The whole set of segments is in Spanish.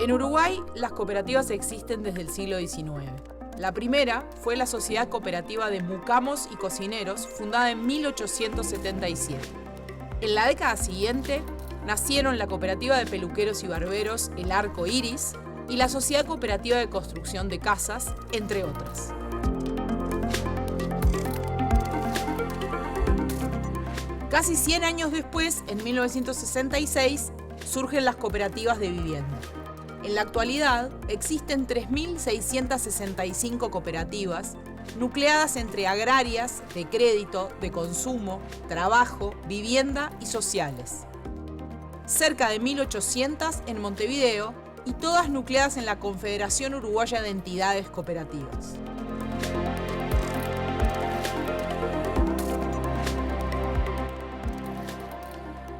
En Uruguay, las cooperativas existen desde el siglo XIX. La primera fue la Sociedad Cooperativa de Mucamos y Cocineros, fundada en 1877. En la década siguiente, nacieron la Cooperativa de Peluqueros y Barberos El Arco Iris y la Sociedad Cooperativa de Construcción de Casas, entre otras. Casi 100 años después, en 1966, surgen las cooperativas de vivienda. En la actualidad, existen 3.665 cooperativas, nucleadas entre agrarias, de crédito, de consumo, trabajo, vivienda y sociales. Cerca de 1.800 en Montevideo y todas nucleadas en la Confederación Uruguaya de Entidades Cooperativas.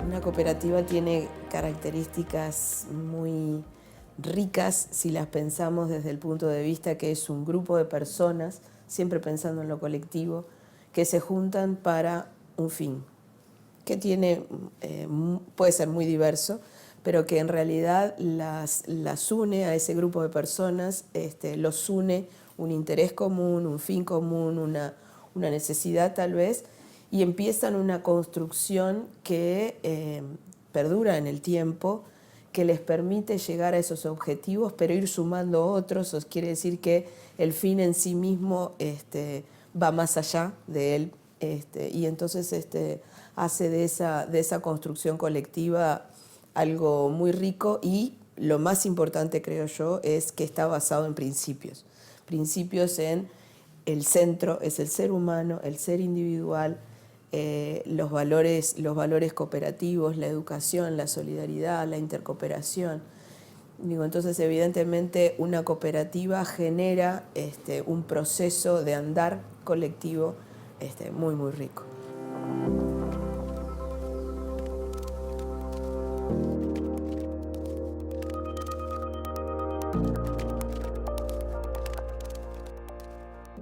Una cooperativa tiene características muy ricas si las pensamos desde el punto de vista que es un grupo de personas, siempre pensando en lo colectivo, que se juntan para un fin, que puede ser muy diverso, pero que en realidad las une a ese grupo de personas, los une un interés común, un fin común, una necesidad tal vez, y empiezan una construcción que perdura en el tiempo, que les permite llegar a esos objetivos, pero ir sumando otros. Eso quiere decir que el fin en sí mismo va más allá de él, y entonces hace de esa construcción colectiva algo muy rico, y lo más importante, creo yo, es que está basado en principios. Principios en el centro, es el ser humano, el ser individual, los valores cooperativos, la educación, la solidaridad, la intercooperación. Entonces, evidentemente, una cooperativa genera un proceso de andar colectivo muy, muy rico.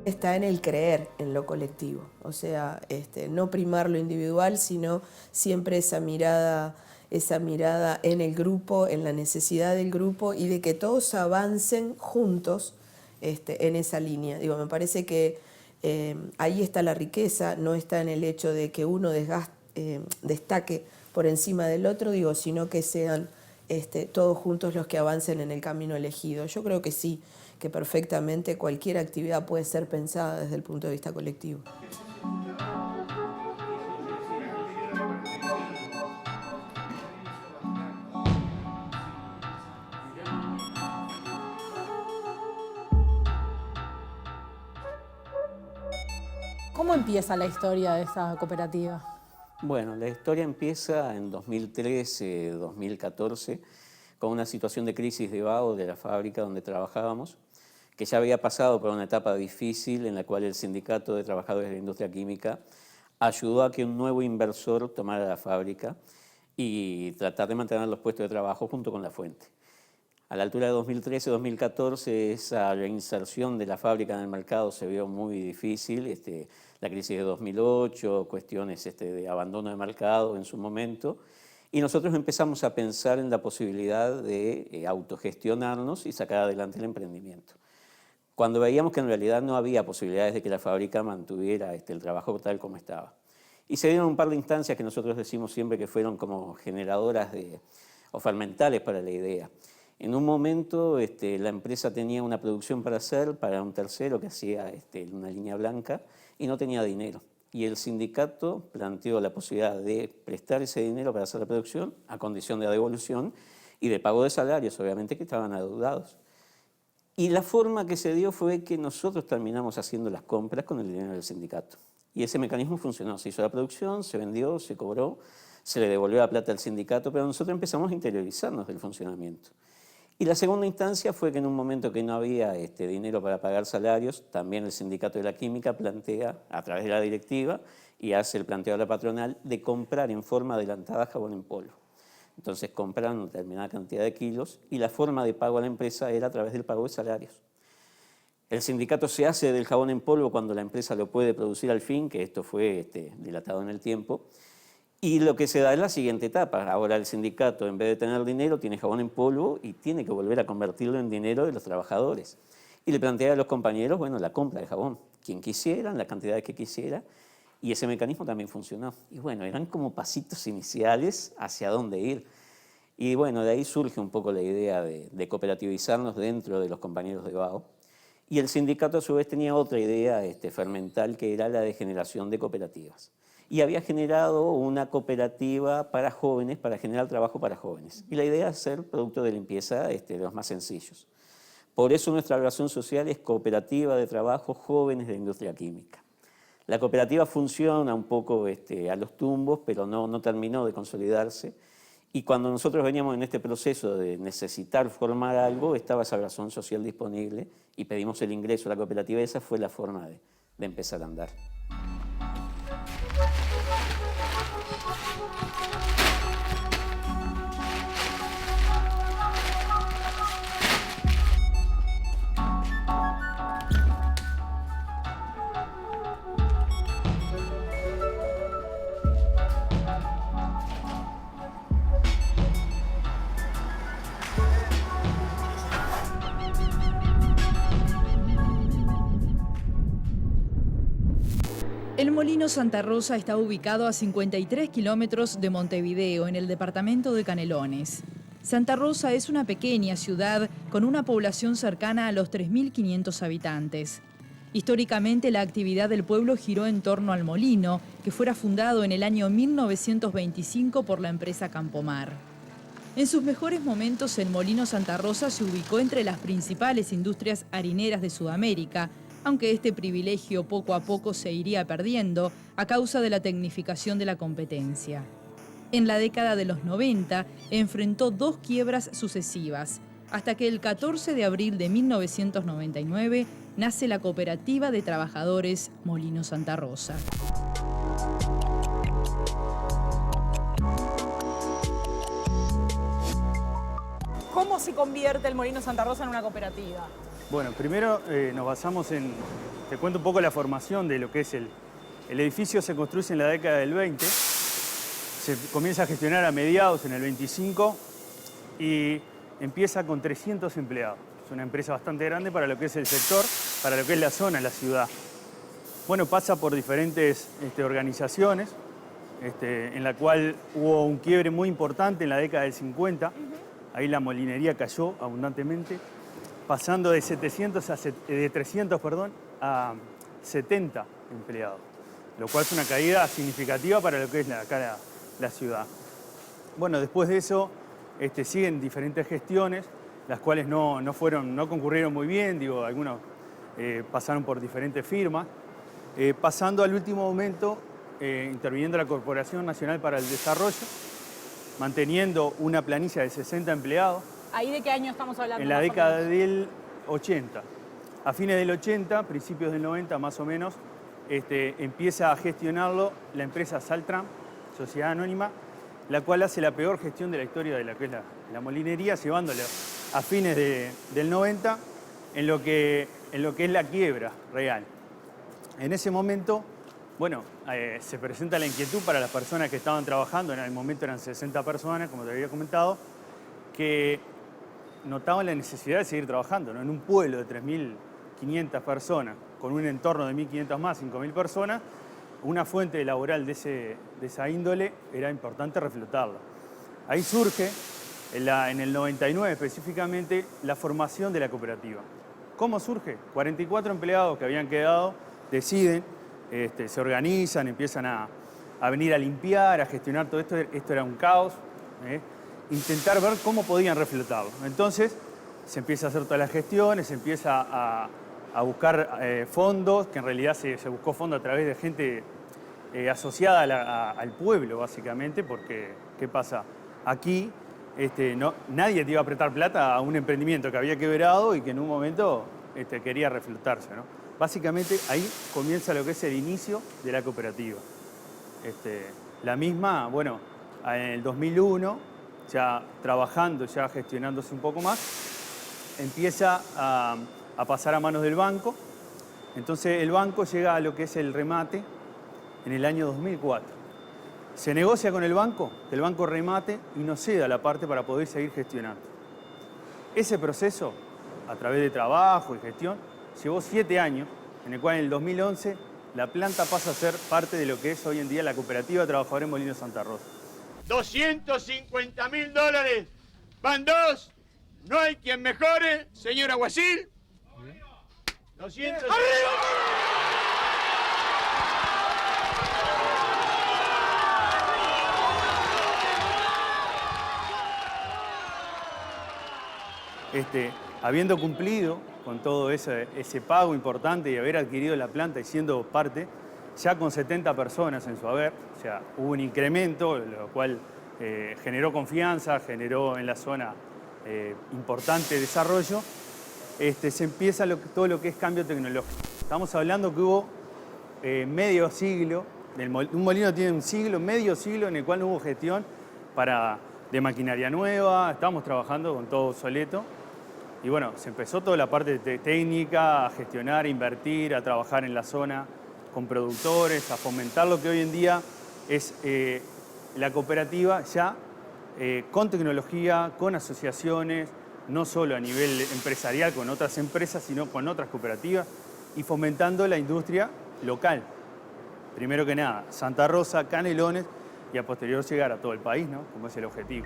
Está en el creer en lo colectivo, o sea, no primar lo individual, sino siempre esa mirada en el grupo, en la necesidad del grupo y de que todos avancen juntos en esa línea. Me parece que ahí está la riqueza, no está en el hecho de que uno destaque por encima del otro, sino que sean todos juntos los que avancen en el camino elegido. Yo creo que sí, que perfectamente cualquier actividad puede ser pensada desde el punto de vista colectivo. ¿Cómo empieza la historia de esa cooperativa? Bueno, la historia empieza en 2013, 2014, con una situación de crisis de vago de la fábrica donde trabajábamos, que ya había pasado por una etapa difícil en la cual el Sindicato de Trabajadores de la Industria Química ayudó a que un nuevo inversor tomara la fábrica y tratar de mantener los puestos de trabajo junto con la fuente. A la altura de 2013-2014, esa reinserción de la fábrica en el mercado se vio muy difícil. La crisis de 2008, cuestiones de abandono de mercado en su momento. Y nosotros empezamos a pensar en la posibilidad de autogestionarnos y sacar adelante el emprendimiento. Cuando veíamos que en realidad no había posibilidades de que la fábrica mantuviera el trabajo tal como estaba. Y se dieron un par de instancias que nosotros decimos siempre que fueron como generadoras o fermentales para la idea. En un momento la empresa tenía una producción para hacer para un tercero que hacía una línea blanca y no tenía dinero. Y el sindicato planteó la posibilidad de prestar ese dinero para hacer la producción a condición de devolución y de pago de salarios, obviamente, que estaban adeudados. Y la forma que se dio fue que nosotros terminamos haciendo las compras con el dinero del sindicato. Y ese mecanismo funcionó. Se hizo la producción, se vendió, se cobró, se le devolvió la plata al sindicato, pero nosotros empezamos a interiorizarnos del funcionamiento. Y la segunda instancia fue que en un momento que no había dinero para pagar salarios, también el Sindicato de la Química plantea, a través de la directiva, y hace el planteo a la patronal, de comprar en forma adelantada jabón en polvo. Entonces compraron una determinada cantidad de kilos y la forma de pago a la empresa era a través del pago de salarios. El sindicato se hace del jabón en polvo cuando la empresa lo puede producir al fin, que esto fue dilatado en el tiempo, Y lo que se da es la siguiente etapa. Ahora el sindicato, en vez de tener dinero, tiene jabón en polvo y tiene que volver a convertirlo en dinero de los trabajadores. Y le plantea a los compañeros, bueno, la compra de jabón. Quien quisiera, la cantidad que quisiera. Y ese mecanismo también funcionó. Y bueno, eran como pasitos iniciales hacia dónde ir. Y bueno, de ahí surge un poco la idea de cooperativizarnos dentro de los compañeros de Bao. Y el sindicato a su vez tenía otra idea fermental, que era la de generación de cooperativas. Y había generado una cooperativa para jóvenes, para generar trabajo para jóvenes. Y la idea es hacer productos de limpieza de los más sencillos. Por eso nuestra razón social es Cooperativa de Trabajo Jóvenes de Industria Química. La cooperativa funciona un poco a los tumbos, pero no terminó de consolidarse. Y cuando nosotros veníamos en este proceso de necesitar formar algo, estaba esa razón social disponible y pedimos el ingreso a la cooperativa. Esa fue la forma de empezar a andar. El Molino Santa Rosa está ubicado a 53 kilómetros de Montevideo, en el departamento de Canelones. Santa Rosa es una pequeña ciudad con una población cercana a los 3.500 habitantes. Históricamente, la actividad del pueblo giró en torno al molino, que fuera fundado en el año 1925 por la empresa Campomar. En sus mejores momentos, el Molino Santa Rosa se ubicó entre las principales industrias harineras de Sudamérica, aunque este privilegio poco a poco se iría perdiendo a causa de la tecnificación de la competencia. En la década de los 90 enfrentó 2 quiebras sucesivas, hasta que el 14 de abril de 1999 nace la Cooperativa de Trabajadores Molino Santa Rosa. ¿Cómo se convierte el Molino Santa Rosa en una cooperativa? Bueno, primero nos basamos en, te cuento un poco la formación de lo que es el edificio. Se construye en la década del 20, se comienza a gestionar a mediados en el 25 y empieza con 300 empleados. Es una empresa bastante grande para lo que es el sector, para lo que es la zona, la ciudad. Bueno, pasa por diferentes organizaciones, en la cual hubo un quiebre muy importante en la década del 50. Ahí la molinería cayó abundantemente, pasando de 300 a 70 empleados, lo cual es una caída significativa para lo que es la ciudad. Bueno, después de eso siguen diferentes gestiones, las cuales no concurrieron muy bien, algunos pasaron por diferentes firmas, pasando al último momento, interviniendo la Corporación Nacional para el Desarrollo, manteniendo una planilla de 60 empleados. ¿Ahí de qué año estamos hablando? En la década del 80. A fines del 80, principios del 90 más o menos, empieza a gestionarlo la empresa Saltram, Sociedad Anónima, la cual hace la peor gestión de la historia de la que es la molinería, llevándolo a fines del 90 en lo que es la quiebra real. En ese momento, bueno, se presenta la inquietud para las personas que estaban trabajando, en el momento eran 60 personas, como te había comentado, que notaban la necesidad de seguir trabajando, ¿no? En un pueblo de 3.500 personas, con un entorno de 1.500 más, 5.000 personas, una fuente laboral de esa índole era importante reflotarla. Ahí surge, en el 99 específicamente, la formación de la cooperativa. ¿Cómo surge? 44 empleados que habían quedado deciden, se organizan, empiezan a venir a limpiar, a gestionar todo esto. Esto era un caos. Intentar ver cómo podían reflotarlo. Entonces se empieza a hacer todas las gestiones, se empieza a buscar fondos, que en realidad se buscó fondos a través de gente asociada al pueblo, básicamente, porque, ¿qué pasa? Aquí nadie te iba a prestar plata a un emprendimiento que había quebrado y que en un momento quería reflotarse, ¿no? Básicamente ahí comienza lo que es el inicio de la cooperativa. La misma, bueno, en el 2001, ya trabajando, ya gestionándose un poco más, empieza a pasar a manos del banco. Entonces el banco llega a lo que es el remate en el año 2004. Se negocia con el banco, que el banco remate y nos ceda la parte para poder seguir gestionando. Ese proceso, a través de trabajo y gestión, llevó 7 años, en el cual en el 2011 la planta pasa a ser parte de lo que es hoy en día la Cooperativa de Trabajadores Molinos Santa Rosa. $250.000. Van 2. No hay quien mejore, señor alguacil. 200. Habiendo cumplido con todo ese pago importante y haber adquirido la planta y siendo parte, ya con 70 personas en su haber, o sea, hubo un incremento, lo cual generó confianza, generó en la zona importante desarrollo, se empieza todo lo que es cambio tecnológico. Estamos hablando que hubo medio siglo, un molino tiene un siglo, medio siglo en el cual no hubo gestión de maquinaria nueva, estábamos trabajando con todo obsoleto. Y bueno, se empezó toda la parte técnica, a gestionar, a invertir, a trabajar en la zona con productores, a fomentar lo que hoy en día es la cooperativa ya con tecnología, con asociaciones, no solo a nivel empresarial con otras empresas, sino con otras cooperativas y fomentando la industria local. Primero que nada, Santa Rosa, Canelones y a posterior llegar a todo el país, ¿no? Como es el objetivo.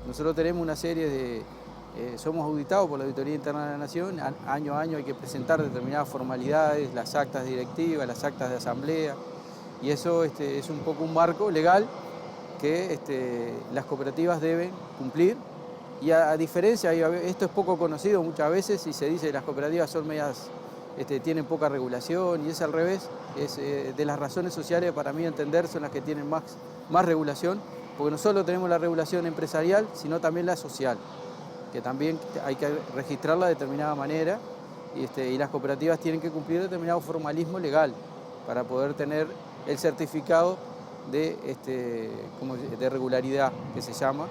Nosotros tenemos una serie de... somos auditados por la Auditoría Interna de la Nación, año a año hay que presentar determinadas formalidades, las actas directivas, las actas de asamblea, y eso es un poco un marco legal que las cooperativas deben cumplir. Y a diferencia, esto es poco conocido muchas veces y se dice que las cooperativas son medias, tienen poca regulación, y es al revés, es de las razones sociales para mí entender son las que tienen más regulación, porque no solo tenemos la regulación empresarial, sino también la social, que también hay que registrarla de determinada manera y las cooperativas tienen que cumplir determinado formalismo legal para poder tener el certificado de regularidad, que se llama,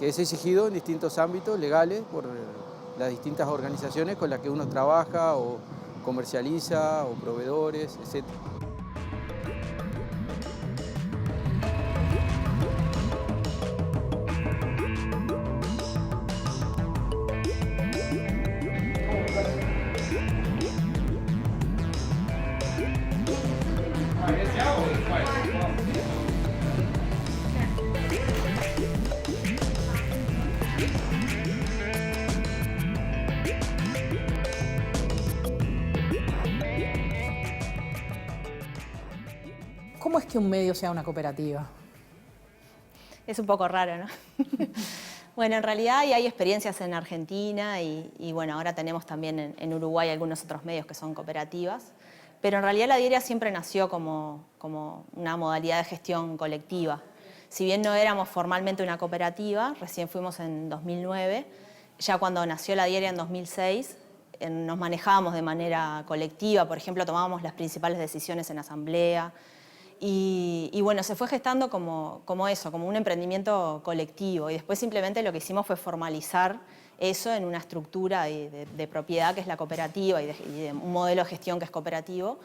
que es exigido en distintos ámbitos legales por las distintas organizaciones con las que uno trabaja o comercializa o proveedores, etc. ¿Cómo es que un medio sea una cooperativa? Es un poco raro, ¿no? Bueno, en realidad hay experiencias en Argentina y bueno, ahora tenemos también en Uruguay algunos otros medios que son cooperativas, pero en realidad la diaria siempre nació como una modalidad de gestión colectiva. Si bien no éramos formalmente una cooperativa, recién fuimos en 2009, ya cuando nació la diaria en 2006, nos manejábamos de manera colectiva, por ejemplo, tomábamos las principales decisiones en asamblea, y bueno, se fue gestando como eso, como un emprendimiento colectivo, y después simplemente lo que hicimos fue formalizar eso en una estructura de propiedad que es la cooperativa y de un modelo de gestión que es cooperativo.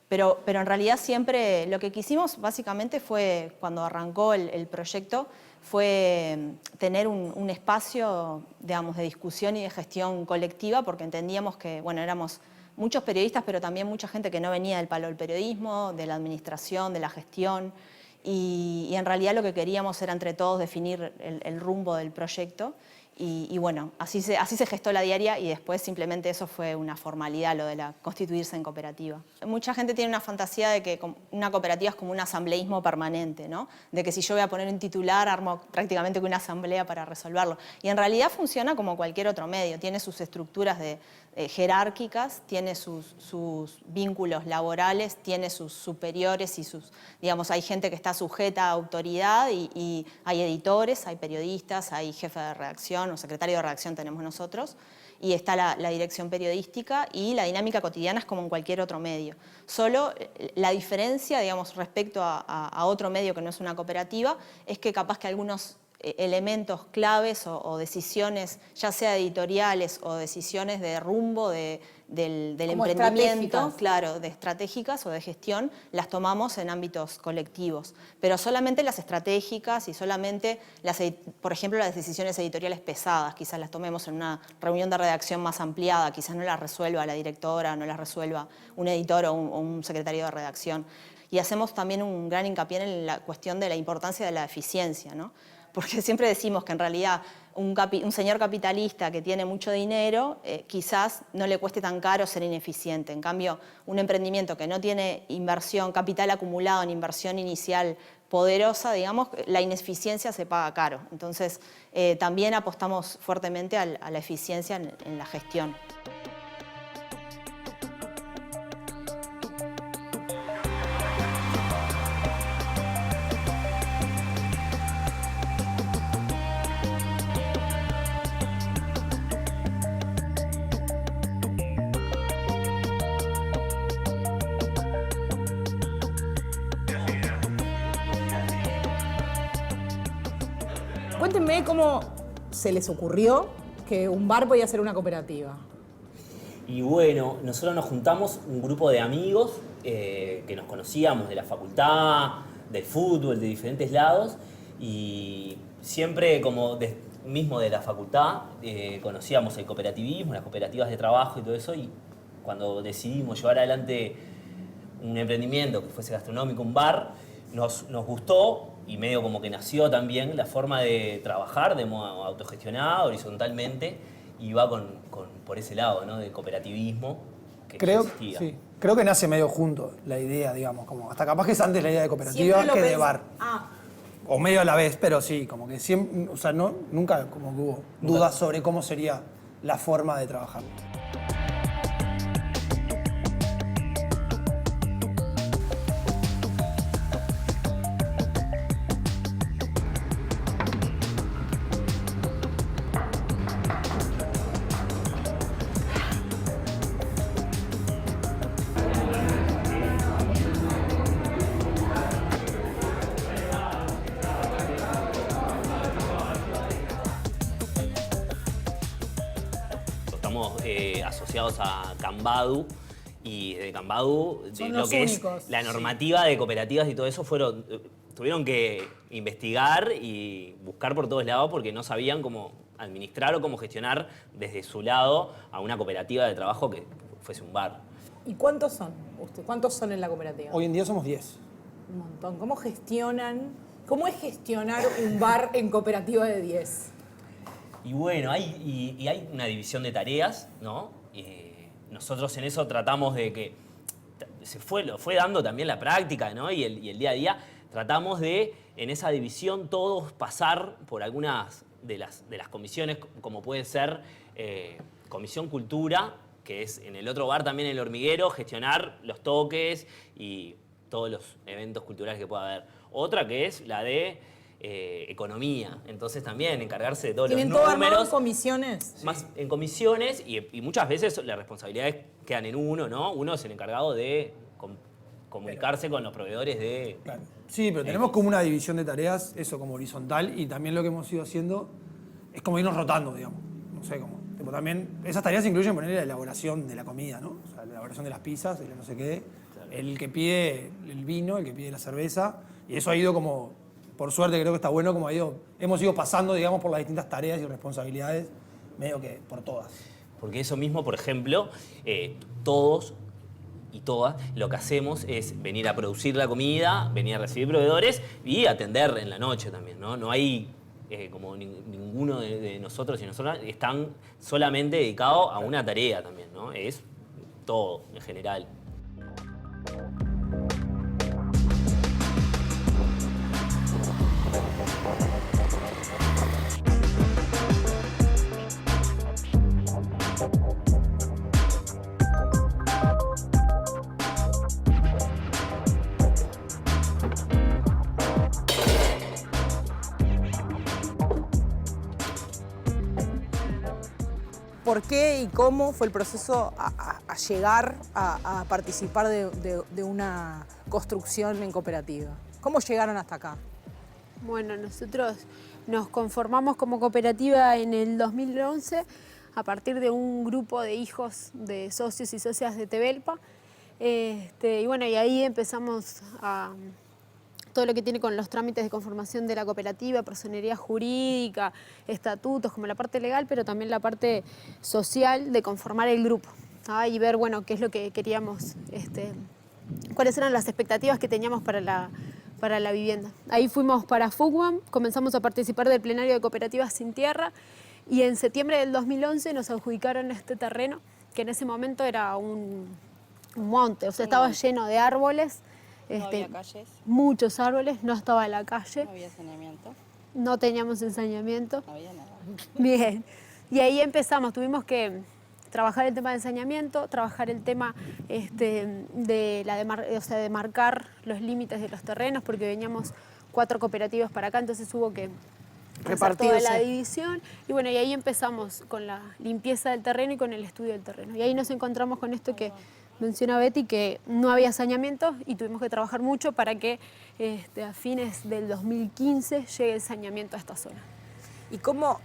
Pero en realidad siempre lo que quisimos básicamente fue, cuando arrancó el proyecto, fue tener un espacio, digamos, de discusión y de gestión colectiva, porque entendíamos que, bueno, éramos muchos periodistas, pero también mucha gente que no venía del palo del periodismo, de la administración, de la gestión, y en realidad lo que queríamos era entre todos definir el rumbo del proyecto. Y bueno, así se gestó la diaria y después simplemente eso fue una formalidad, lo de constituirse en cooperativa. Mucha gente tiene una fantasía de que una cooperativa es como un asambleísmo permanente, ¿no? De que si yo voy a poner un titular, armo prácticamente una asamblea para resolverlo. Y en realidad funciona como cualquier otro medio, tiene sus estructuras jerárquicas, tiene sus vínculos laborales, tiene sus superiores y digamos, hay gente que está sujeta a autoridad y hay editores, hay periodistas, hay jefe de redacción o secretario de redacción tenemos nosotros, y está la dirección periodística y la dinámica cotidiana es como en cualquier otro medio. Solo la diferencia, digamos, respecto a otro medio que no es una cooperativa, es que capaz que algunos elementos claves o decisiones, ya sea editoriales o decisiones de rumbo del emprendimiento, claro, de estratégicas o de gestión, las tomamos en ámbitos colectivos. Pero solamente las estratégicas y solamente, por ejemplo, las decisiones editoriales pesadas, quizás las tomemos en una reunión de redacción más ampliada, quizás no las resuelva la directora, no las resuelva un editor o un secretario de redacción. Y hacemos también un gran hincapié en la cuestión de la importancia de la eficiencia, ¿no? Porque siempre decimos que en realidad un señor capitalista que tiene mucho dinero quizás no le cueste tan caro ser ineficiente. En cambio, un emprendimiento que no tiene inversión, capital acumulado en inversión inicial poderosa, digamos, la ineficiencia se paga caro. Entonces, también apostamos fuertemente a la eficiencia en la gestión. Cuéntenme cómo se les ocurrió que un bar podía ser una cooperativa. Y bueno, nosotros nos juntamos un grupo de amigos que nos conocíamos de la facultad, del fútbol, de diferentes lados, y siempre como mismo de la facultad conocíamos el cooperativismo, las cooperativas de trabajo y todo eso, y cuando decidimos llevar adelante un emprendimiento que fuese gastronómico, un bar, nos gustó y medio como que nació también la forma de trabajar de modo autogestionado, horizontalmente, y va por ese lado, ¿no? Del cooperativismo que existía. Sí. Creo que nace medio junto la idea, digamos, como hasta capaz que es antes la idea de cooperativa que de bar. O medio a la vez, pero sí, como que siempre, o sea, nunca como que hubo dudas sobre cómo sería la forma de trabajar. Asociados a Cambadu, y de Cambadu, Son lo los que únicos, es la normativa de cooperativas y todo eso, tuvieron que investigar y buscar por todos lados porque no sabían cómo administrar o cómo gestionar desde su lado a una cooperativa de trabajo que fuese un bar. ¿Y cuántos son? ¿Cuántos son en la cooperativa? Hoy en día somos 10. Un montón. ¿Cómo es gestionar un bar en cooperativa de 10? Y bueno, hay una división de tareas, ¿no? Nosotros en eso tratamos de que lo fue dando también la práctica, ¿no? Y el día a día tratamos de, en esa división, todos pasar por algunas de las comisiones, como puede ser Comisión Cultura, que es en el otro bar también, El Hormiguero, gestionar los toques y todos los eventos culturales que pueda haber. Otra que es la de economía, entonces también encargarse de todos los números. ¿Tienen todo armado en comisiones? Más en comisiones y muchas veces las responsabilidades quedan en uno, ¿no? Uno es el encargado de comunicarse con los proveedores de... Claro. Sí, pero tenemos como una división de tareas, eso como horizontal, y también lo que hemos ido haciendo es como irnos rotando, digamos. No sé cómo. Tipo, también esas tareas incluyen poner la elaboración de la comida, ¿no? O sea, la elaboración de las pizzas, el no sé qué, claro. El que pide el vino, el que pide la cerveza, y eso ha ido como... Por suerte creo que está bueno como hemos ido pasando, digamos, por las distintas tareas y responsabilidades, medio que por todas. Porque eso mismo, por ejemplo, todos y todas lo que hacemos es venir a producir la comida, venir a recibir proveedores y atender en la noche también, ¿no? No hay como ninguno de nosotros y nosotras están solamente dedicados a una tarea también, ¿no? Es todo en general. ¿Por qué y cómo fue el proceso a llegar a participar de una construcción en cooperativa? ¿Cómo llegaron hasta acá? Bueno, nosotros nos conformamos como cooperativa en el 2011 a partir de un grupo de hijos de socios y socias de Tebelpa. Y bueno, y ahí empezamos a todo lo que tiene con los trámites de conformación de la cooperativa, personería jurídica, estatutos, como la parte legal, pero también la parte social de conformar el grupo, ¿ah? Y ver, bueno, qué es lo que queríamos, cuáles eran las expectativas que teníamos para la vivienda. Ahí fuimos para FUCBAM, comenzamos a participar del plenario de cooperativas sin tierra y en septiembre del 2011 nos adjudicaron este terreno, que en ese momento era un monte, o sea, estaba lleno de árboles. No había calles. Muchos árboles, no estaba la calle. No había saneamiento. No teníamos ensañamiento. No había nada. Bien. Y ahí empezamos, tuvimos que trabajar el tema de ensañamiento, trabajar el tema de marcar los límites de los terrenos, porque veníamos 4 cooperativas para acá, entonces hubo que hacer toda la división. Y bueno, y ahí empezamos con la limpieza del terreno y con el estudio del terreno. Y ahí nos encontramos con esto que menciona Betty, que no había saneamiento y tuvimos que trabajar mucho para que a fines del 2015 llegue el saneamiento a esta zona. ¿Y cómo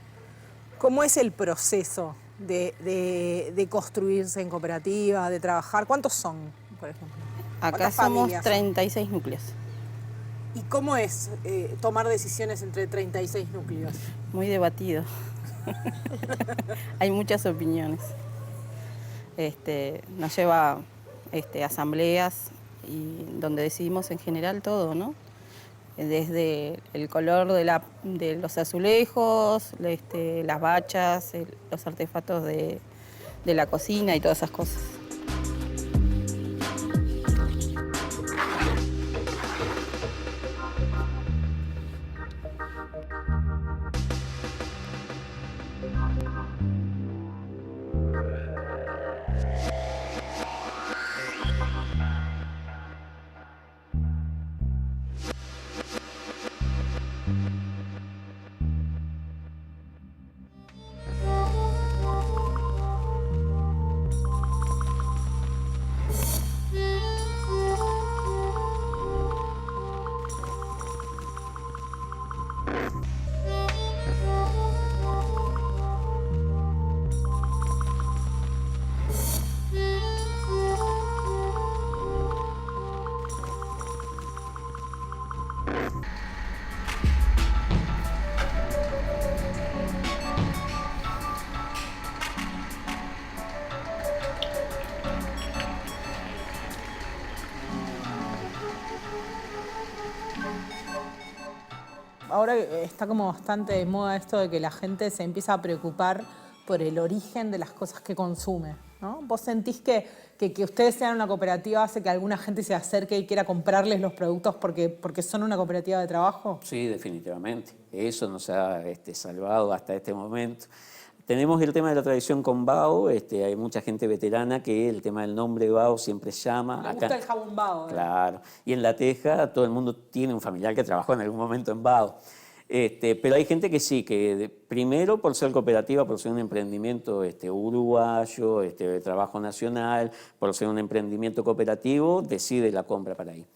es el proceso de construirse en cooperativa, de trabajar? ¿Cuántos son, por ejemplo? Acá somos 36 núcleos. ¿Y cómo es tomar decisiones entre 36 núcleos? Muy debatido. Hay muchas opiniones. Nos lleva a asambleas y donde decidimos en general todo, ¿no? Desde el color de los azulejos, las bachas, los artefactos de la cocina y todas esas cosas. Ahora está como bastante de moda esto de que la gente se empieza a preocupar por el origen de las cosas que consume, ¿no? ¿Vos sentís que ustedes sean una cooperativa hace que alguna gente se acerque y quiera comprarles los productos porque son una cooperativa de trabajo? Sí, definitivamente. Eso nos ha salvado hasta este momento. Tenemos el tema de la tradición con Bao, hay mucha gente veterana que el tema del nombre Bao siempre llama. Me gusta el jabón Bao. Claro, y en La Teja todo el mundo tiene un familiar que trabajó en algún momento en Bao. Pero hay gente que sí, que primero por ser cooperativa, por ser un emprendimiento uruguayo, de trabajo nacional, por ser un emprendimiento cooperativo, decide la compra para ahí.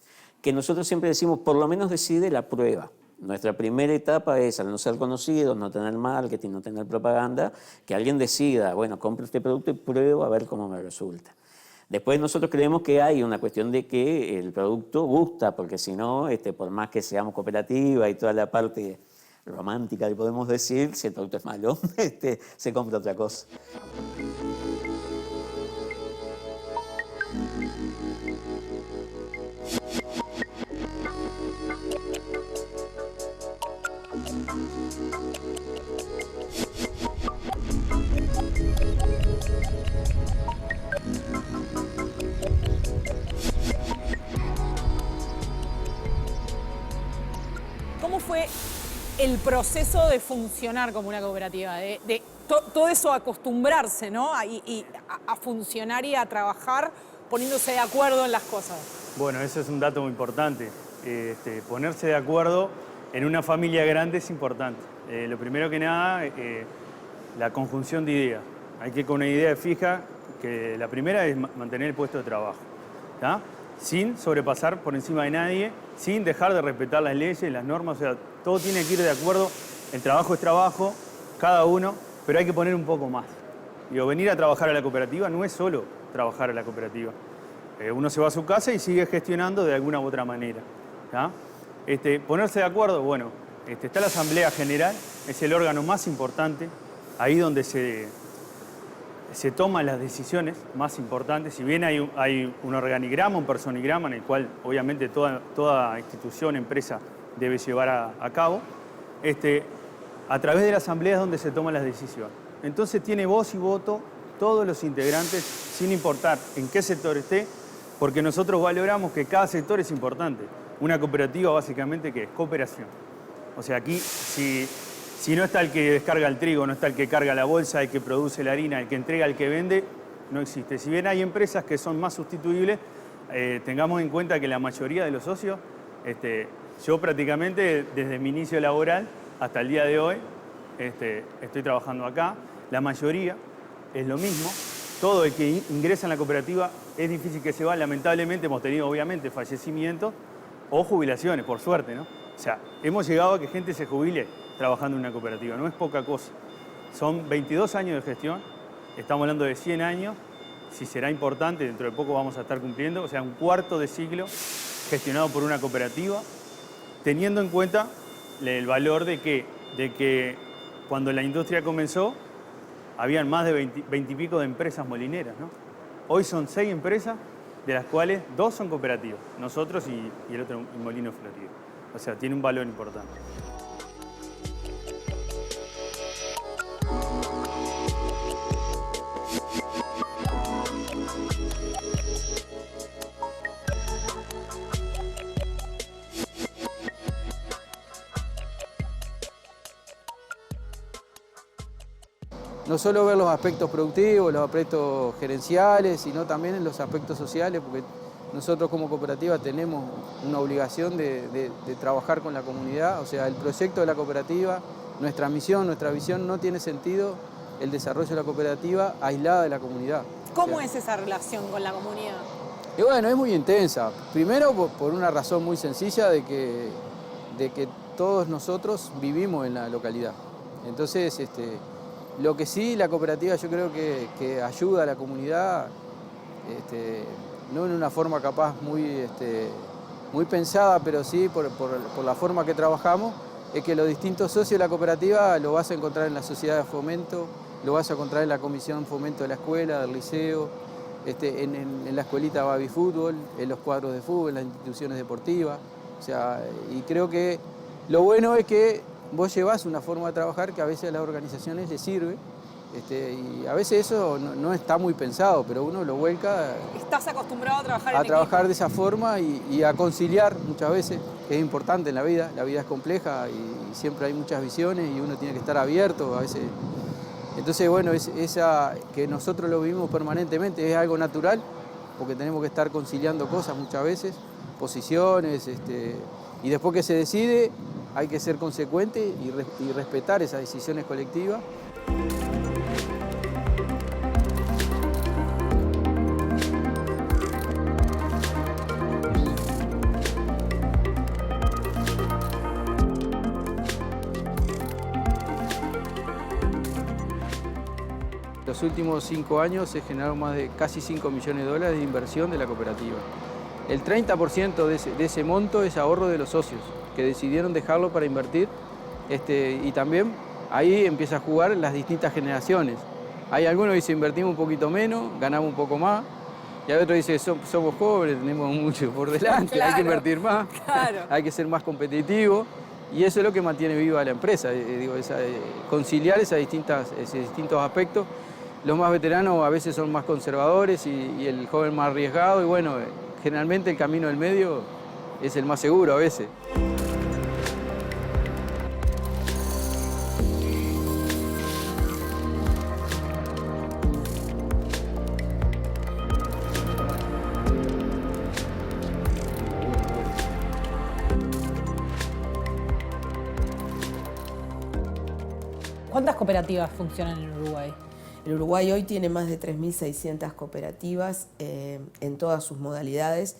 Que nosotros siempre decimos, por lo menos decide la prueba. Nuestra primera etapa es, al no ser conocidos, no tener marketing, no tener propaganda, que alguien decida, bueno, compro este producto y pruebo a ver cómo me resulta. Después nosotros creemos que hay una cuestión de que el producto gusta, porque si no, por más que seamos cooperativa y toda la parte romántica que podemos decir, si el producto es malo, se compra otra cosa. ¿cómo fue el proceso de funcionar como una cooperativa? Todo eso acostumbrarse, ¿no? A funcionar y a trabajar poniéndose de acuerdo en las cosas. Bueno, eso es un dato muy importante. Ponerse de acuerdo en una familia grande es importante. Lo primero que nada, la conjunción de ideas. Hay que con una idea fija, que la primera es mantener el puesto de trabajo, ¿tá? Sin sobrepasar por encima de nadie, sin dejar de respetar las leyes, las normas, o sea, todo tiene que ir de acuerdo. El trabajo es trabajo, cada uno, pero hay que poner un poco más. Digo, venir a trabajar a la cooperativa no es solo trabajar a la cooperativa. Uno se va a su casa y sigue gestionando de alguna u otra manera, ¿tá? Ponerse de acuerdo, bueno, está la Asamblea General, es el órgano más importante, ahí donde se toman las decisiones más importantes. Si bien hay un organigrama, un personigrama en el cual obviamente toda institución, empresa debe llevar a cabo, a través de la Asamblea es donde se toman las decisiones. Entonces tiene voz y voto todos los integrantes, sin importar en qué sector esté, porque nosotros valoramos que cada sector es importante. Una cooperativa básicamente, ¿qué es? Cooperación. O sea, aquí si no está el que descarga el trigo, no está el que carga la bolsa, el que produce la harina, el que entrega, el que vende, no existe. Si bien hay empresas que son más sustituibles, tengamos en cuenta que la mayoría de los socios, yo prácticamente desde mi inicio laboral hasta el día de hoy, estoy trabajando acá, la mayoría es lo mismo. Todo el que ingresa en la cooperativa es difícil que se va. Lamentablemente hemos tenido obviamente fallecimientos o jubilaciones, por suerte, ¿no? O sea, hemos llegado a que gente se jubile trabajando en una cooperativa, no es poca cosa. Son 22 años de gestión, estamos hablando de 100 años, si será importante, dentro de poco vamos a estar cumpliendo, o sea, un cuarto de siglo gestionado por una cooperativa, teniendo en cuenta el valor de que cuando la industria comenzó, habían más de 20 y pico de empresas molineras, ¿no? Hoy son 6 empresas, de las cuales 2 son cooperativas, nosotros y el otro un molino flotilla. O sea, tiene un valor importante. No solo ver los aspectos productivos, los aspectos gerenciales, sino también en los aspectos sociales, porque nosotros como cooperativa tenemos una obligación de trabajar con la comunidad. O sea, el proyecto de la cooperativa, nuestra misión, nuestra visión, no tiene sentido el desarrollo de la cooperativa aislada de la comunidad. ¿Cómo es esa relación con la comunidad? Y bueno, es muy intensa. Primero por una razón muy sencilla de que todos nosotros vivimos en la localidad. Entonces, lo que sí, la cooperativa yo creo que ayuda a la comunidad, no en una forma capaz muy pensada, pero sí por la forma que trabajamos, es que los distintos socios de la cooperativa lo vas a encontrar en la sociedad de fomento, lo vas a encontrar en la comisión fomento de la escuela, del liceo, en la escuelita baby fútbol, en los cuadros de fútbol, en las instituciones deportivas. O sea, y creo que lo bueno es que vos llevás una forma de trabajar que a veces a las organizaciones les sirve, y a veces eso no está muy pensado, pero uno lo vuelca. ¿Estás acostumbrado a trabajar en trabajar de esa forma y a conciliar muchas veces, que es importante en la vida es compleja y siempre hay muchas visiones y uno tiene que estar abierto a veces. Entonces, bueno, esa que nosotros lo vivimos permanentemente, es algo natural, porque tenemos que estar conciliando cosas muchas veces, posiciones, y después que se decide hay que ser consecuente y respetar esas decisiones colectivas. Los últimos 5 años se generaron más de casi 5 millones de dólares de inversión de la cooperativa. El 30% de ese monto es ahorro de los socios, que decidieron dejarlo para invertir, y también ahí empieza a jugar las distintas generaciones. Hay algunos que dicen invertimos un poquito menos, ganamos un poco más, y hay otros que dicen somos jóvenes, tenemos mucho por delante, claro, hay que invertir más, claro, hay que ser más competitivo, y eso es lo que mantiene viva la empresa, conciliar esos distintos aspectos. Los más veteranos a veces son más conservadores y el joven más arriesgado, y bueno, generalmente el camino del medio es el más seguro a veces. ¿Cuántas cooperativas funcionan en Uruguay? El Uruguay hoy tiene más de 3.600 cooperativas en todas sus modalidades.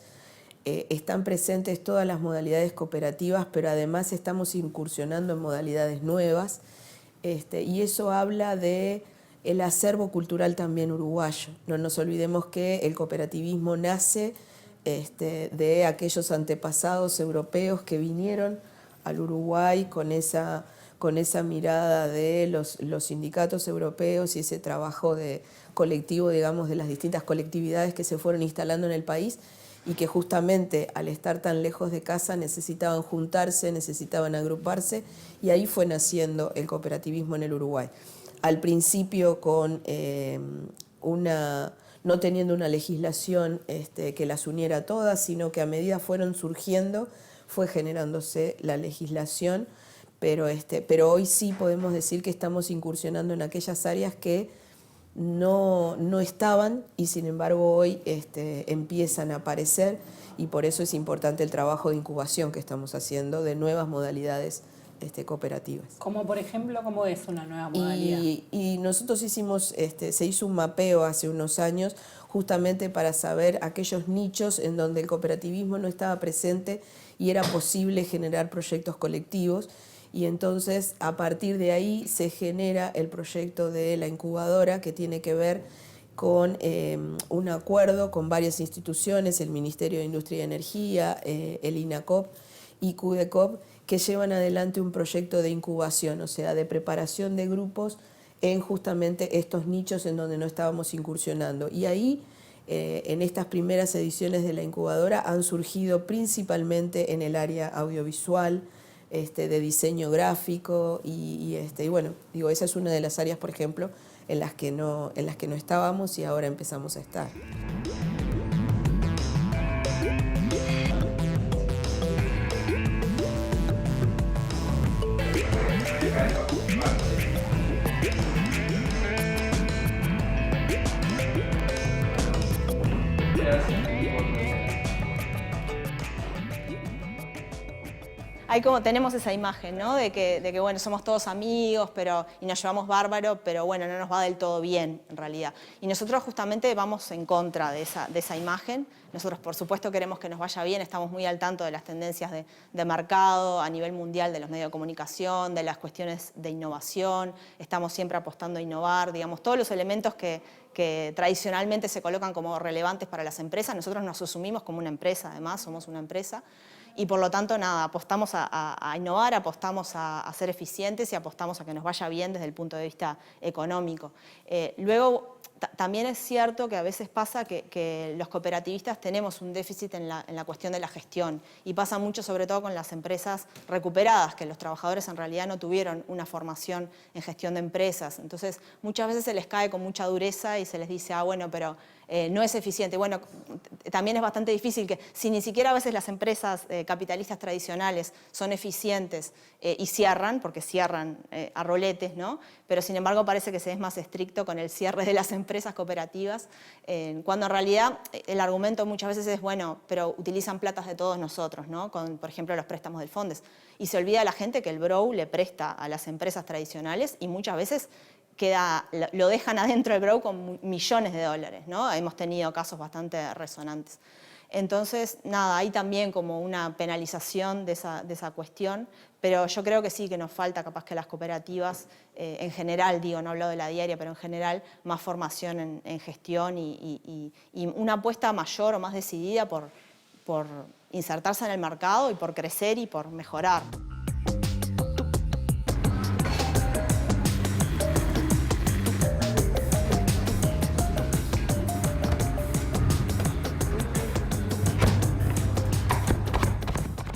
Están presentes todas las modalidades cooperativas, pero además estamos incursionando en modalidades nuevas. Y eso habla del acervo cultural también uruguayo. No nos olvidemos que el cooperativismo nace de aquellos antepasados europeos que vinieron al Uruguay con esa mirada de los sindicatos europeos y ese trabajo de colectivo, digamos, de las distintas colectividades que se fueron instalando en el país y que justamente al estar tan lejos de casa necesitaban juntarse, necesitaban agruparse, y ahí fue naciendo el cooperativismo en el Uruguay. Al principio no teniendo una legislación que las uniera a todas, sino que a medida fueron surgiendo, fue generándose la legislación, pero hoy sí podemos decir que estamos incursionando en aquellas áreas que no estaban y sin embargo hoy empiezan a aparecer, y por eso es importante el trabajo de incubación que estamos haciendo de nuevas modalidades cooperativas. Como por ejemplo, ¿cómo es una nueva modalidad? Y nosotros se hizo un mapeo hace unos años justamente para saber aquellos nichos en donde el cooperativismo no estaba presente y era posible generar proyectos colectivos. Y entonces, a partir de ahí, se genera el proyecto de la incubadora, que tiene que ver con un acuerdo con varias instituciones, el Ministerio de Industria y Energía, el INACOP y CUDECOP, que llevan adelante un proyecto de incubación, o sea, de preparación de grupos en justamente estos nichos en donde no estábamos incursionando. Y ahí, en estas primeras ediciones de la incubadora, han surgido principalmente en el área audiovisual, de diseño gráfico y bueno, digo, esa es una de las áreas, por ejemplo, en las que no estábamos y ahora empezamos a estar. Ahí como tenemos esa imagen, ¿no? De que bueno, somos todos amigos y nos llevamos bárbaro, pero bueno, no nos va del todo bien en realidad. Y nosotros justamente vamos en contra de esa imagen. Nosotros por supuesto queremos que nos vaya bien, estamos muy al tanto de las tendencias de mercado a nivel mundial, de los medios de comunicación, de las cuestiones de innovación, estamos siempre apostando a innovar, digamos, todos los elementos que tradicionalmente se colocan como relevantes para las empresas. Nosotros nos asumimos como una empresa, además, somos una empresa. Y por lo tanto, nada, apostamos a innovar, apostamos a ser eficientes y apostamos a que nos vaya bien desde el punto de vista económico. Luego, también es cierto que a veces pasa que los cooperativistas tenemos un déficit en la cuestión de la gestión, y pasa mucho sobre todo con las empresas recuperadas, que los trabajadores en realidad no tuvieron una formación en gestión de empresas. Entonces, muchas veces se les cae con mucha dureza y se les dice, bueno, pero no es eficiente. Bueno, también es bastante difícil que, si ni siquiera a veces las empresas capitalistas tradicionales son eficientes y cierran, porque cierran a roletes, ¿no? Pero sin embargo parece que se es más estricto con el cierre de las empresas cooperativas, cuando en realidad el argumento muchas veces es, bueno, pero utilizan platas de todos nosotros, ¿no? Con, por ejemplo, los préstamos del Fondes. Y se olvida la gente que el BROU le presta a las empresas tradicionales y muchas veces lo dejan adentro del BROU con millones de dólares, ¿no? Hemos tenido casos bastante resonantes. Entonces, nada, hay también como una penalización de esa cuestión, pero yo creo que sí, que nos falta capaz que las cooperativas, en general, digo, no hablo de la diaria, pero en general, más formación en gestión y una apuesta mayor o más decidida por insertarse en el mercado y por crecer y por mejorar.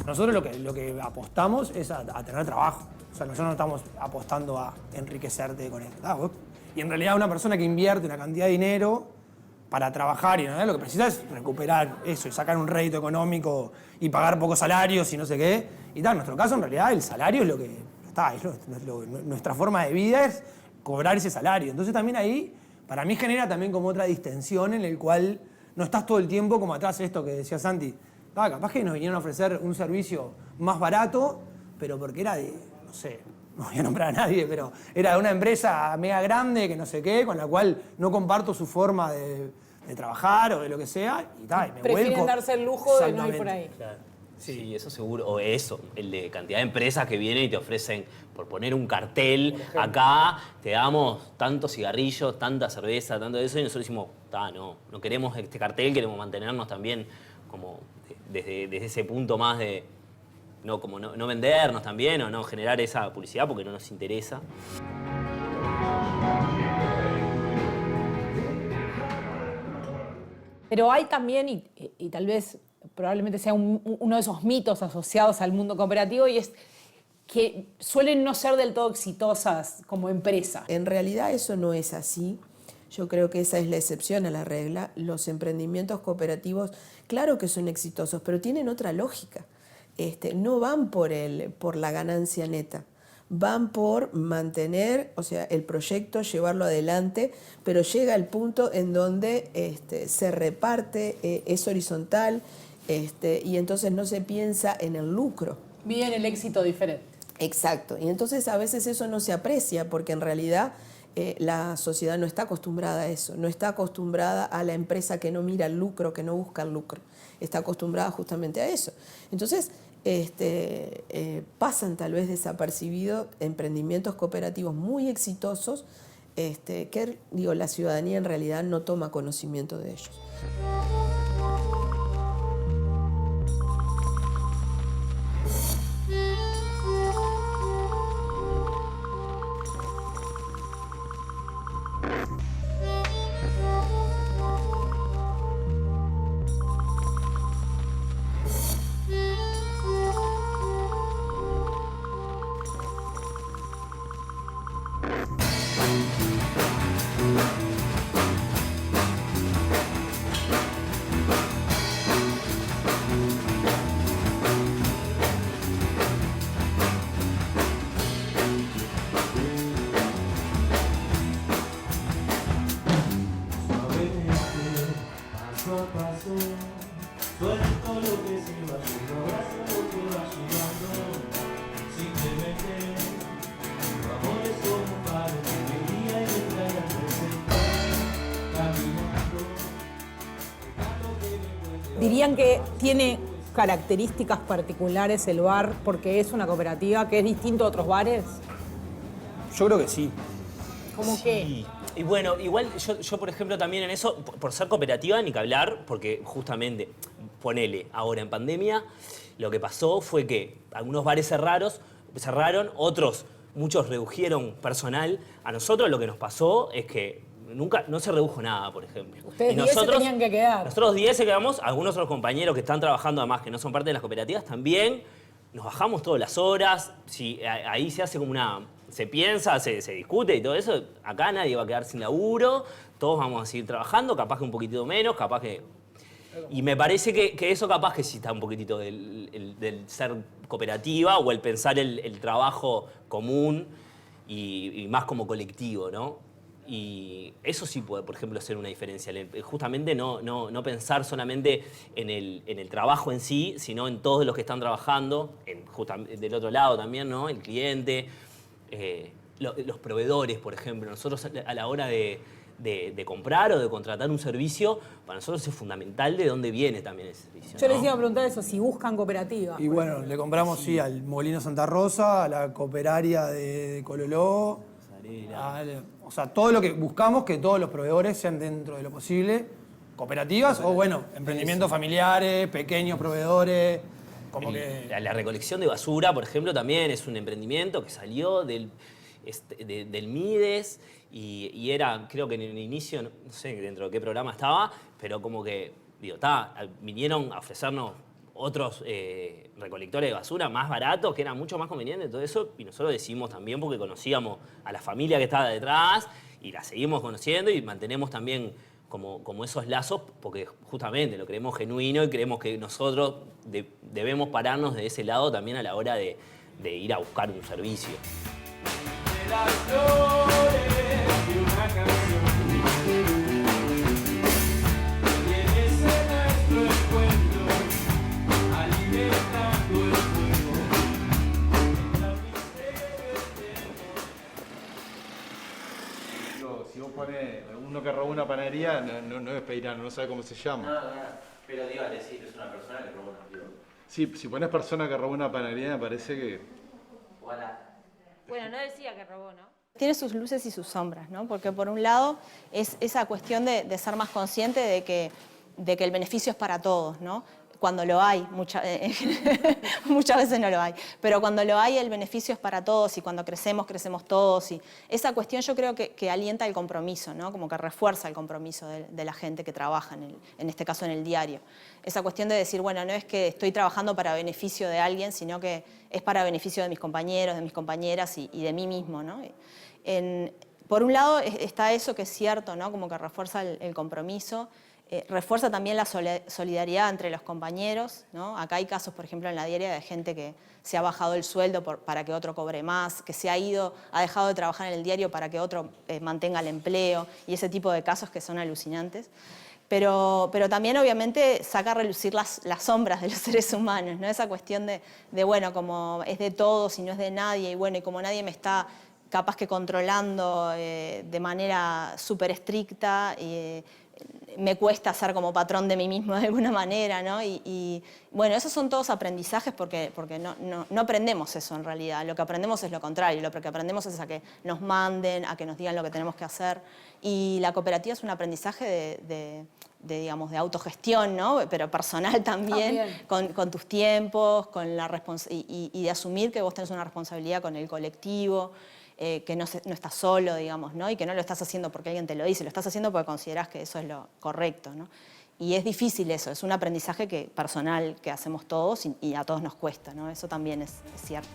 Nosotros lo que apostamos es a tener trabajo. O sea, nosotros no estamos apostando a enriquecerte con esto. Y en realidad una persona que invierte una cantidad de dinero para trabajar y ¿no? Lo que precisa es recuperar eso y sacar un rédito económico y pagar pocos salarios y no sé qué. Y tal, en nuestro caso, en realidad, el salario es lo que está. Nuestra forma de vida es cobrar ese salario. Entonces también ahí, para mí genera también como otra distensión en el cual no estás todo el tiempo como atrás de esto que decía Santi. Capaz que nos vinieron a ofrecer un servicio más barato, pero porque era de, no sé, no voy a nombrar a nadie, pero era una empresa mega grande que no sé qué, con la cual no comparto su forma de trabajar o de lo que sea, y me Prefieren vuelco. darse el lujo de no ir por ahí. Claro. Sí, eso seguro. O eso, el de cantidad de empresas que vienen y te ofrecen, por poner un cartel, acá te damos tantos cigarrillos, tanta cerveza, tanto de eso, y nosotros decimos, no queremos este cartel, queremos mantenernos también como desde ese punto más de no vendernos también o no generar esa publicidad porque no nos interesa. Pero hay también, y tal vez probablemente sea uno de esos mitos asociados al mundo cooperativo, y es que suelen no ser del todo exitosas como empresa. En realidad eso no es así. Yo creo que esa es la excepción a la regla. Los emprendimientos cooperativos, claro que son exitosos, pero tienen otra lógica. No van por la ganancia neta, van por mantener, o sea, el proyecto, llevarlo adelante, pero llega el punto en donde se reparte, es horizontal, y entonces no se piensa en el lucro. Bien, el éxito diferente. Exacto, y entonces a veces eso no se aprecia porque en realidad la sociedad no está acostumbrada a eso, no está acostumbrada a la empresa que no mira el lucro, que no busca el lucro, está acostumbrada justamente a eso. Entonces pasan tal vez desapercibidos emprendimientos cooperativos muy exitosos que la ciudadanía en realidad no toma conocimiento de ellos. ¿Dirían que tiene características particulares el bar porque es una cooperativa que es distinto a otros bares? Yo creo que sí. ¿Cómo qué? Y bueno, igual yo, por ejemplo, también en eso, por ser cooperativa, ni que hablar, porque justamente, ponele, ahora en pandemia, lo que pasó fue que algunos bares cerraron, otros, muchos redujeron personal. A nosotros lo que nos pasó es que no se redujo nada, por ejemplo. Ustedes 10 se tenían que quedar. Nosotros 10 se quedamos, algunos otros compañeros que están trabajando además, que no son parte de las cooperativas, también nos bajamos todas las horas. Ahí se hace como se piensa, se discute y todo eso. Acá nadie va a quedar sin laburo, todos vamos a seguir trabajando, capaz que un poquitito menos, capaz que... Y me parece que eso capaz que sí está un poquitito del ser cooperativa o el pensar el trabajo común y más como colectivo, ¿no? Y eso sí puede, por ejemplo, ser una diferencia. Justamente no pensar solamente en el trabajo en sí, sino en todos los que están trabajando, del otro lado también, ¿no? El cliente, los proveedores, por ejemplo. Nosotros a la hora de comprar o de contratar un servicio, para nosotros es fundamental de dónde viene también ese servicio. Yo les iba a preguntar eso, si buscan cooperativas. Y bueno, le compramos sí al Molino Santa Rosa, a la Cooperaria de Cololó. O sea, todo lo que buscamos, que todos los proveedores sean dentro de lo posible, cooperativas o, bueno, emprendimientos familiares, pequeños proveedores, como que... La recolección de basura, por ejemplo, también es un emprendimiento que salió del Mides y era, creo que en el inicio, no sé dentro de qué programa estaba, pero como que, vinieron a ofrecernos otros recolectores de basura más baratos, que eran mucho más convenientes, todo eso, y nosotros decidimos también porque conocíamos a la familia que estaba detrás y la seguimos conociendo y mantenemos también como esos lazos porque justamente lo creemos genuino y creemos que nosotros debemos pararnos de ese lado también a la hora de ir a buscar un servicio. Las flores de una canción. uno que robó una panadería no es peirano, no sabe cómo se llama. Pero digo, al decir, es una persona que robó una panadería. Sí, si pones persona que robó una panadería, me parece que... Bueno, no decía que robó, ¿no? Tiene sus luces y sus sombras, ¿no? Porque por un lado es esa cuestión de ser más consciente de que el beneficio es para todos, ¿no? Cuando lo hay, muchas veces no lo hay, pero cuando lo hay el beneficio es para todos y cuando crecemos todos. Y esa cuestión yo creo que alienta el compromiso, ¿no? Como que refuerza el compromiso de la gente que trabaja, en este caso en el diario. Esa cuestión de decir, bueno, no es que estoy trabajando para beneficio de alguien, sino que es para beneficio de mis compañeros, de mis compañeras y de mí mismo, ¿no? Por un lado está eso que es cierto, ¿no? Como que refuerza el compromiso. Refuerza también la solidaridad entre los compañeros, ¿no? Acá hay casos, por ejemplo, en la diaria de gente que se ha bajado el sueldo para que otro cobre más, que se ha dejado de trabajar en el diario para que otro mantenga el empleo, y ese tipo de casos que son alucinantes. Pero también, obviamente, saca a relucir las sombras de los seres humanos, ¿no? Esa cuestión de, bueno, como es de todos y no es de nadie, y bueno, y como nadie me está capaz que controlando de manera súper estricta, me cuesta ser como patrón de mí mismo de alguna manera, ¿no? Y bueno, esos son todos aprendizajes porque no aprendemos eso en realidad. Lo que aprendemos es lo contrario, lo que aprendemos es a que nos manden, a que nos digan lo que tenemos que hacer. Y la cooperativa es un aprendizaje digamos, de autogestión, ¿no? Pero personal también. Con tus tiempos, con y de asumir que vos tenés una responsabilidad con el colectivo. Que no estás solo, digamos, ¿no? Y que no lo estás haciendo porque alguien te lo dice, lo estás haciendo porque considerás que eso es lo correcto, ¿no? Y es difícil eso, es un aprendizaje personal que hacemos todos y a todos nos cuesta, ¿no? Eso también es cierto.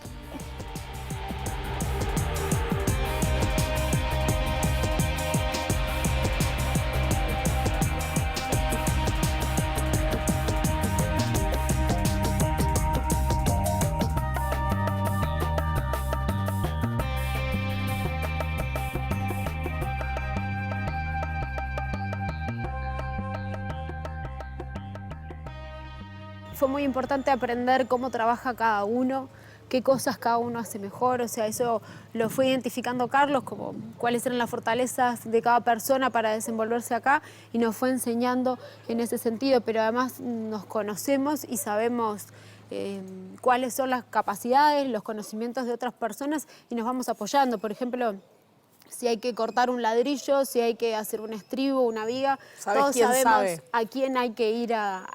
Fue muy importante aprender cómo trabaja cada uno, qué cosas cada uno hace mejor, o sea, eso lo fue identificando Carlos, como cuáles eran las fortalezas de cada persona para desenvolverse acá, y nos fue enseñando en ese sentido, pero además nos conocemos y sabemos cuáles son las capacidades, los conocimientos de otras personas y nos vamos apoyando. Por ejemplo, si hay que cortar un ladrillo, si hay que hacer un estribo, una viga, todos sabemos a quién hay que ir a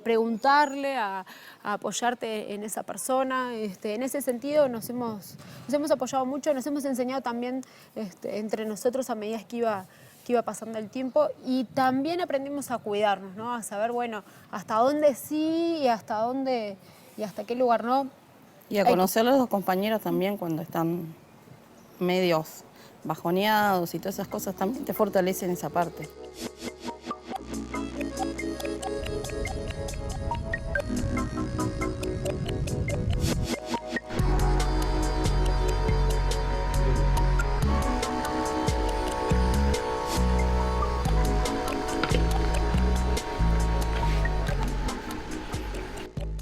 preguntarle, a apoyarte en esa persona. En ese sentido nos hemos apoyado mucho, nos hemos enseñado también entre nosotros a medida que iba pasando el tiempo, y también aprendimos a cuidarnos, ¿no? A saber, bueno, hasta dónde sí y hasta dónde y hasta qué lugar no. Y a conocer a los compañeros también cuando están medios bajoneados y todas esas cosas también te fortalecen esa parte.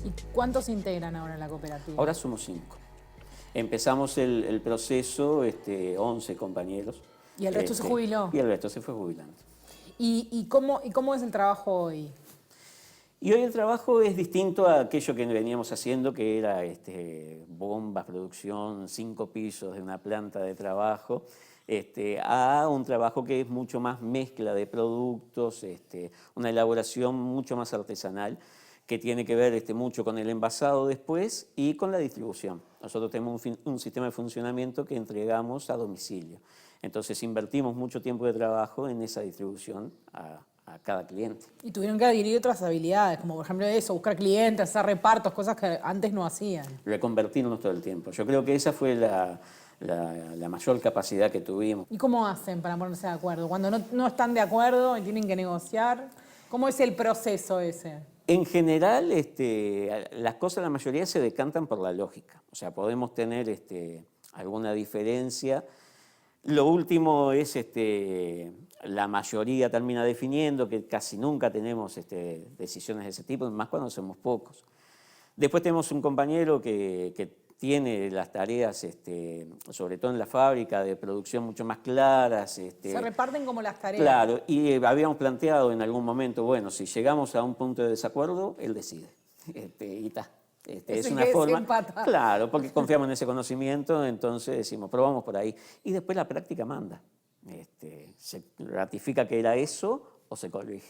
¿Y cuántos se integran ahora en la cooperativa? Ahora somos 5. Empezamos el proceso, 11 compañeros. ¿Y el resto se jubiló? Y el resto se fue jubilando. ¿Y cómo es el trabajo hoy? Y hoy el trabajo es distinto a aquello que veníamos haciendo, que era bombas, producción, 5 pisos de una planta de trabajo, a un trabajo que es mucho más mezcla de productos, una elaboración mucho más artesanal, que tiene que ver mucho con el envasado después y con la distribución. Nosotros tenemos un sistema de funcionamiento que entregamos a domicilio. Entonces invertimos mucho tiempo de trabajo en esa distribución a cada cliente. Y tuvieron que adquirir otras habilidades, como por ejemplo eso, buscar clientes, hacer repartos, cosas que antes no hacían. Reconvertirnos todo el tiempo. Yo creo que esa fue la mayor capacidad que tuvimos. ¿Y cómo hacen para ponerse de acuerdo? Cuando no están de acuerdo y tienen que negociar, ¿cómo es el proceso ese? En general, las cosas, la mayoría se decantan por la lógica. O sea, podemos tener alguna diferencia. Lo último es, la mayoría termina definiendo, que casi nunca tenemos decisiones de ese tipo, más cuando somos pocos. Después tenemos un compañero que tiene las tareas, sobre todo en la fábrica, de producción mucho más claras. Se reparten como las tareas. Claro, y habíamos planteado en algún momento, bueno, si llegamos a un punto de desacuerdo, él decide. Y está. Es una forma. Claro, porque confiamos en ese conocimiento, entonces decimos, probamos por ahí. Y después la práctica manda. Se ratifica que era eso o se corrige.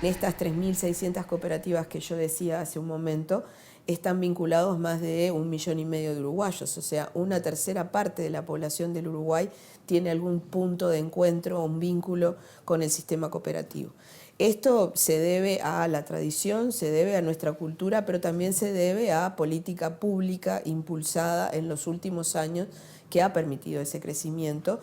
Estas 3.600 cooperativas que yo decía hace un momento están vinculados más de 1,5 millones de uruguayos, o sea, una tercera parte de la población del Uruguay tiene algún punto de encuentro o un vínculo con el sistema cooperativo. Esto se debe a la tradición, se debe a nuestra cultura, pero también se debe a política pública impulsada en los últimos años que ha permitido ese crecimiento,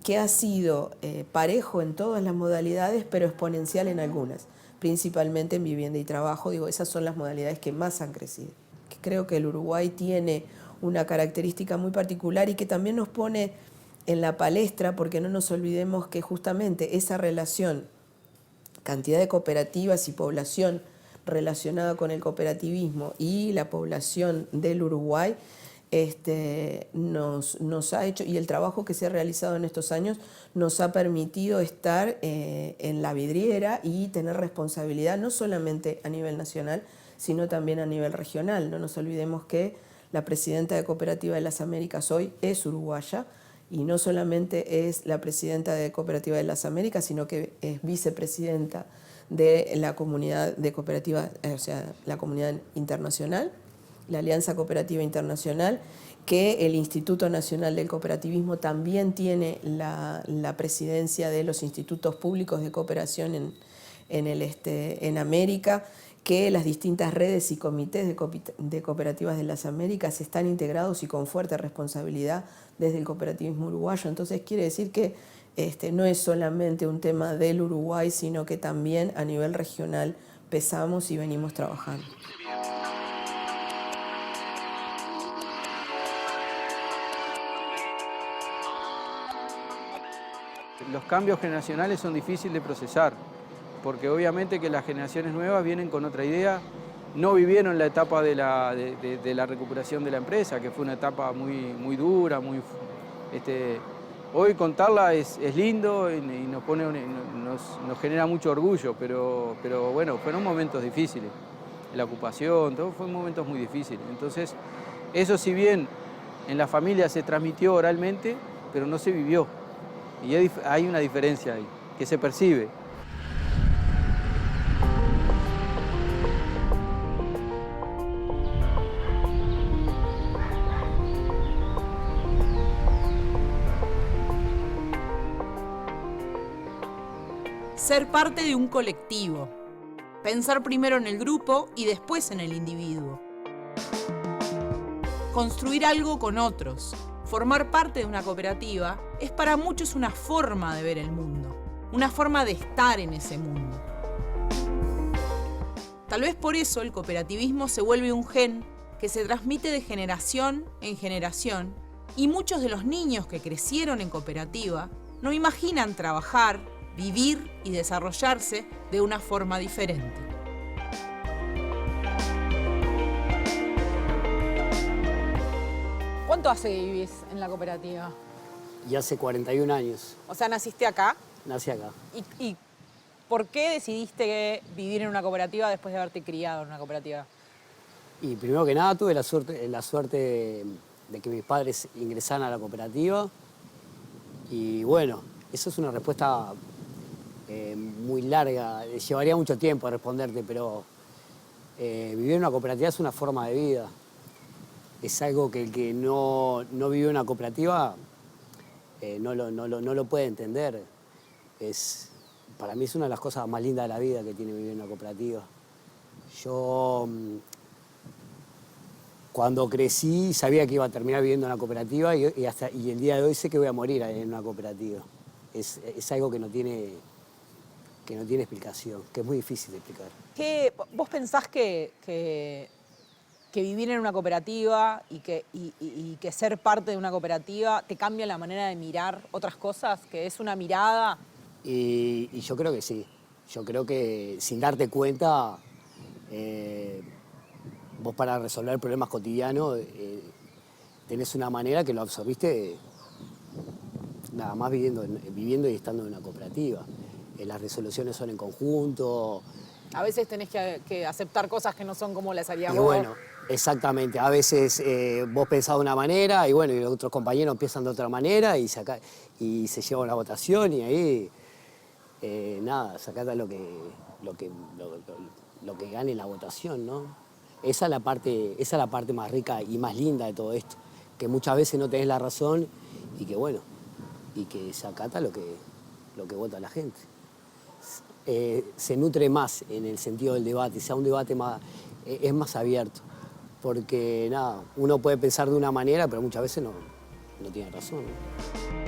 que ha sido parejo en todas las modalidades, pero exponencial en algunas, principalmente en vivienda y trabajo. Digo, esas son las modalidades que más han crecido. Que creo que el Uruguay tiene una característica muy particular y que también nos pone en la palestra, porque no nos olvidemos que justamente esa relación, cantidad de cooperativas y población relacionada con el cooperativismo y la población del Uruguay, nos ha hecho, y el trabajo que se ha realizado en estos años nos ha permitido estar en la vidriera y tener responsabilidad no solamente a nivel nacional, sino también a nivel regional. No nos olvidemos que la presidenta de Cooperativa de las Américas hoy es uruguaya, y no solamente es la presidenta de Cooperativa de las Américas, sino que es vicepresidenta de la comunidad de cooperativas, o sea, la comunidad internacional, la Alianza Cooperativa Internacional, que el Instituto Nacional del Cooperativismo también tiene la presidencia de los institutos públicos de cooperación en América, que las distintas redes y comités de cooperativas de las Américas están integrados y con fuerte responsabilidad desde el cooperativismo uruguayo. Entonces quiere decir que no es solamente un tema del Uruguay, sino que también a nivel regional pesamos y venimos trabajando. Los cambios generacionales son difíciles de procesar, porque obviamente que las generaciones nuevas vienen con otra idea, no vivieron la etapa de la recuperación de la empresa, que fue una etapa muy dura, hoy contarla es lindo y nos genera mucho orgullo, pero bueno, fueron momentos difíciles, la ocupación, todo fueron momentos muy difíciles. Entonces, eso si bien en la familia se transmitió oralmente, pero no se vivió. Y hay una diferencia ahí, que se percibe. Ser parte de un colectivo. Pensar primero en el grupo y después en el individuo. Construir algo con otros. Formar parte de una cooperativa es para muchos una forma de ver el mundo, una forma de estar en ese mundo. Tal vez por eso el cooperativismo se vuelve un gen que se transmite de generación en generación, y muchos de los niños que crecieron en cooperativa no imaginan trabajar, vivir y desarrollarse de una forma diferente. ¿Cuánto hace que vivís en la cooperativa? Y hace 41 años. O sea, ¿naciste acá? Nací acá. ¿Y por qué decidiste vivir en una cooperativa después de haberte criado en una cooperativa? Y primero que nada tuve la suerte de que mis padres ingresaran a la cooperativa. Y bueno, eso es una respuesta muy larga. Llevaría mucho tiempo a responderte, pero vivir en una cooperativa es una forma de vida. Es algo que el que no vive en una cooperativa no lo puede entender. Para mí es una de las cosas más lindas de la vida que tiene vivir en una cooperativa. Yo, cuando crecí, sabía que iba a terminar viviendo en una cooperativa y el día de hoy sé que voy a morir en una cooperativa. Es algo que no tiene explicación, que es muy difícil de explicar. ¿Vos pensás que vivir en una cooperativa y que ser parte de una cooperativa te cambia la manera de mirar otras cosas? ¿Que es una mirada? Y yo creo que sí. Yo creo que sin darte cuenta, vos para resolver problemas cotidianos tenés una manera que lo absorbiste nada más viviendo y estando en una cooperativa. Las resoluciones son en conjunto. A veces tenés que aceptar cosas que no son como las harías Y vos. bueno, exactamente. A veces vos pensás de una manera y bueno, y los otros compañeros piensan de otra manera y se lleva una votación y ahí, nada, sacata lo que gane la votación, ¿no? Esa es la parte más rica y más linda de todo esto, que muchas veces no tenés la razón y que bueno, y que se acata lo que vota la gente. Se nutre más en el sentido del debate, sea un debate es más abierto, porque nada, uno puede pensar de una manera, pero muchas veces no tiene razón, ¿no?